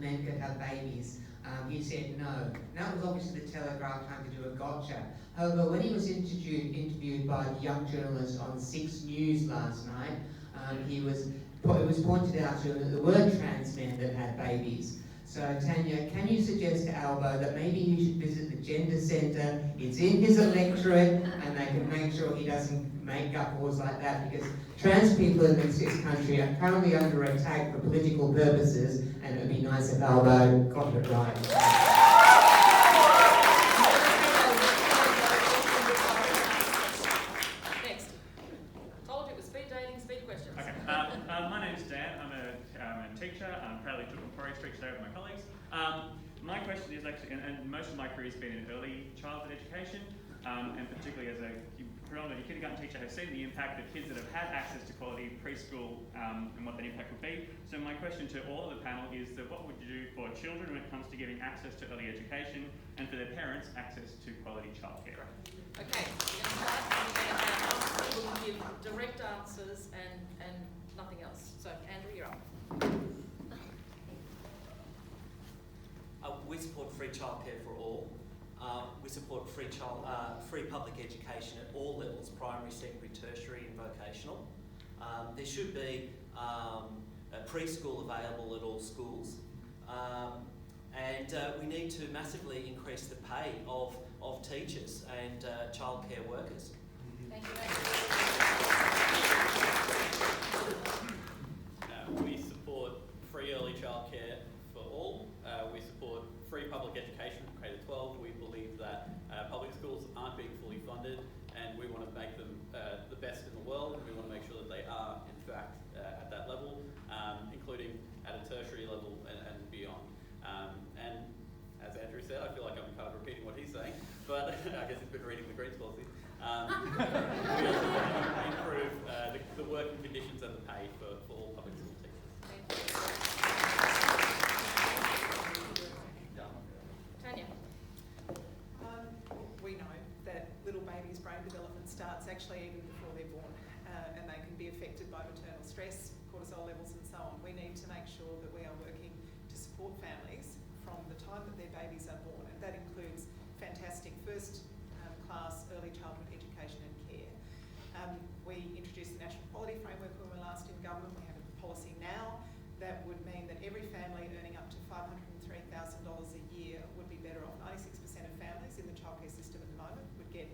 men could have babies, he said no. And that was obviously the Telegraph trying to do a gotcha. However, when he was interviewed by the young journalist on 6 News last night, it was pointed out to him that there were trans men that had babies. So Tanya, can you suggest to Albo that maybe he should visit the gender centre? It's in his electorate, and they can make sure he doesn't make up laws like that, because trans people in this country are currently under attack for political purposes, and it would be nice if Albo got it right. My question is actually, and most of my career has been in early childhood education, and particularly as a predominantly kindergarten teacher, have seen the impact of kids that have had access to quality preschool and what that impact would be. So my question to all of the panel is that what would you do for children when it comes to giving access to early education, and for their parents access to quality childcare? Okay, we're going to start and we're going to ask people to give direct answers and nothing else. So Andrew, you're up. We support free childcare for all. We support free public education at all levels, primary, secondary, tertiary and vocational. There should be a preschool available at all schools. And we need to massively increase the pay of teachers and childcare workers. Thank you. We support free early childcare for all. We support free public education from K to 12. We believe that public schools aren't being fully funded, and we want to make them the best in the world, and we want to make sure that they are, in fact, at that level, including at a tertiary level and beyond. And as Andrew said, I feel like I'm kind of repeating what he's saying, but I guess he's been reading the Greens policy. We also want to improve the working conditions and the pay for all public school teachers. Tanya. We know that little babies' brain development starts actually even before they're born, and they can be affected by maternal stress, cortisol levels and so on. We need to make sure that we are working to support families from the time that their babies are born, and that includes fantastic first class early childhood education and care. We introduced the National Quality Framework when we were last in government. We have a policy now that would mean that every family earning up to $503,000 a year would be better off. 96% of families in the childcare system at the moment would get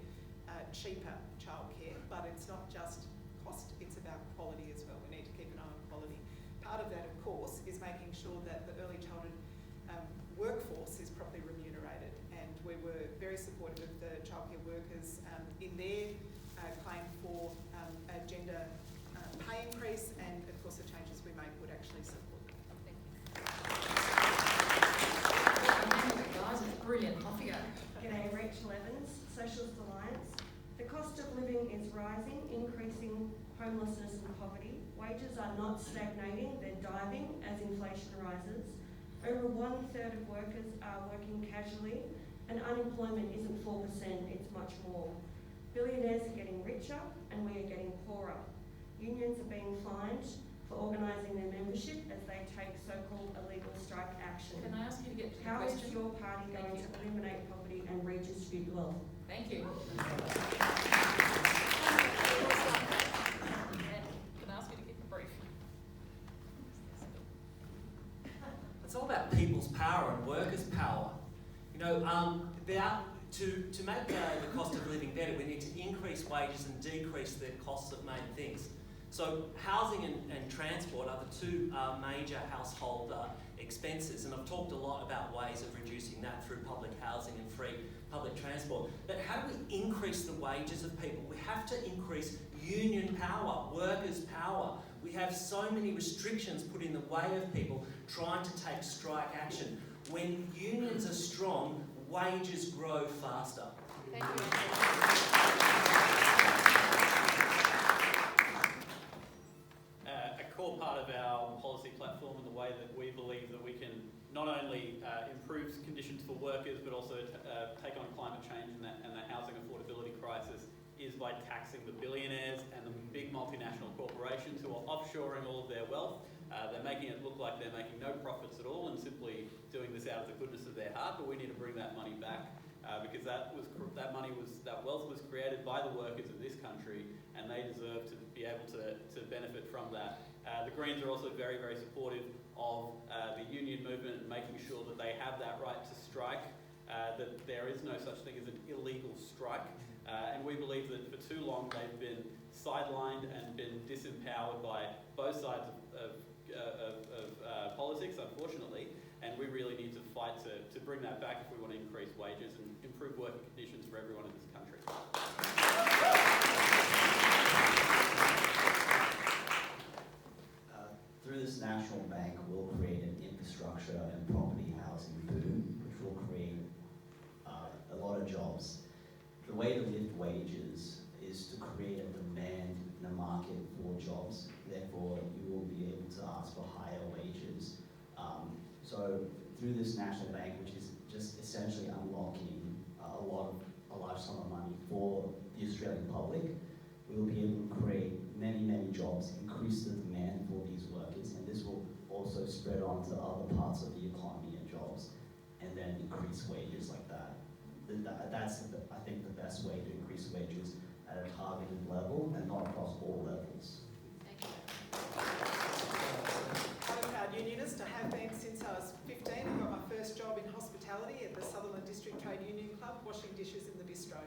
cheaper childcare, but it's not just cost, it's about quality as well. We need to keep an eye on quality. Part of that, of course, is making sure that the early childhood workforce is properly remunerated, and we were very supportive of the childcare workers in their claim for a gender pay increase, and of course the changes we make would actually support them. Thank you. Guys, it's brilliant. Off you go. G'day, Rachel Evans, Socialist Alliance. The cost of living is rising, increasing homelessness and poverty. Wages are not stagnating, they're diving as inflation rises. Over 1/3 of workers are working casually, and unemployment isn't 4%, it's much more. Billionaires are getting richer and we are getting poorer. Unions are being fined for organising their membership as they take so-called illegal strike action. Can I ask you to get to the How question? is your party going to eliminate poverty and redistribute wealth? Thank you. Can I ask you to keep it brief? It's all about people's power and workers' power. You know, to make the cost of living better, we need to increase wages and decrease the costs of main things. So housing and transport are the two major household expenses, and I've talked a lot about ways of reducing that through public housing and free public transport. But how do we increase the wages of people? We have to increase union power, workers' power. We have so many restrictions put in the way of people trying to take strike action. When unions are strong, wages grow faster. Thank you. A core part of our policy platform and the way that we believe that we can not only improve conditions for workers but also take on climate change and the housing affordability crisis is by taxing the billionaires and the big multinational corporations who are offshoring all of their wealth. They're making it look like they're making no profits at all and simply out, but we need to bring that money back because that wealth was created by the workers of this country, and they deserve to be able to benefit from that. The Greens are also very, very supportive of the union movement and making sure that they have that right to strike, that there is no such thing as an illegal strike. And we believe that for too long they've been sidelined and been disempowered by both sides of politics, unfortunately, and we really need to fight to bring that back if we want to increase wages and improve working conditions for everyone in this country. Through this national bank, we'll create an infrastructure and property housing boom, which will create a lot of jobs. The way to lift wages is to create a demand in the market for jobs. Therefore, you will be able to ask for higher wages. So through this national bank, which is just essentially unlocking a large sum of money for the Australian public, we will be able to create many, many jobs, increase the demand for these workers, and this will also spread on to other parts of the economy and jobs, and then increase wages like that. That's, I think, the best way to increase wages at a targeted level and not across all levels. Thank you. I'm a proud unionist. I have been since I was 15. I got my first job in hospitality at the Sutherland District Trade Union Club, washing dishes in the bistro.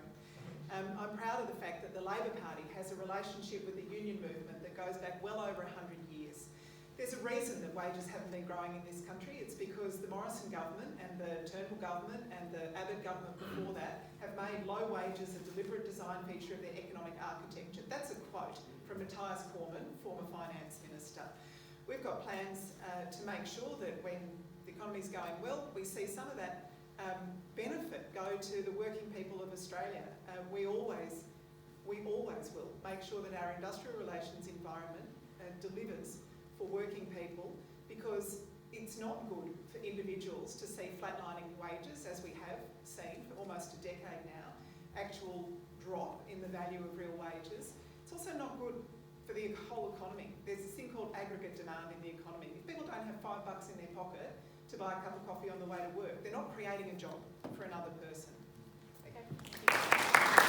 I'm proud of the fact that the Labor Party has a relationship with the union movement that goes back well over 100 years. There's a reason that wages haven't been growing in this country. It's because the Morrison government and the Turnbull government and the Abbott government before that have made low wages a deliberate design feature of their economic architecture. That's a quote from Matthias Cormann, former finance minister. We've got plans to make sure that when the economy's going well, we see some of that benefit go to the working people of Australia. We always will make sure that our industrial relations environment delivers for working people, because it's not good for individuals to see flatlining wages, as we have seen for almost a decade now, actual drop in the value of real wages. It's also not good for the whole economy. There's this thing called aggregate demand in the economy. If people don't have $5 in their pocket to buy a cup of coffee on the way to work, they're not creating a job for another person. Okay.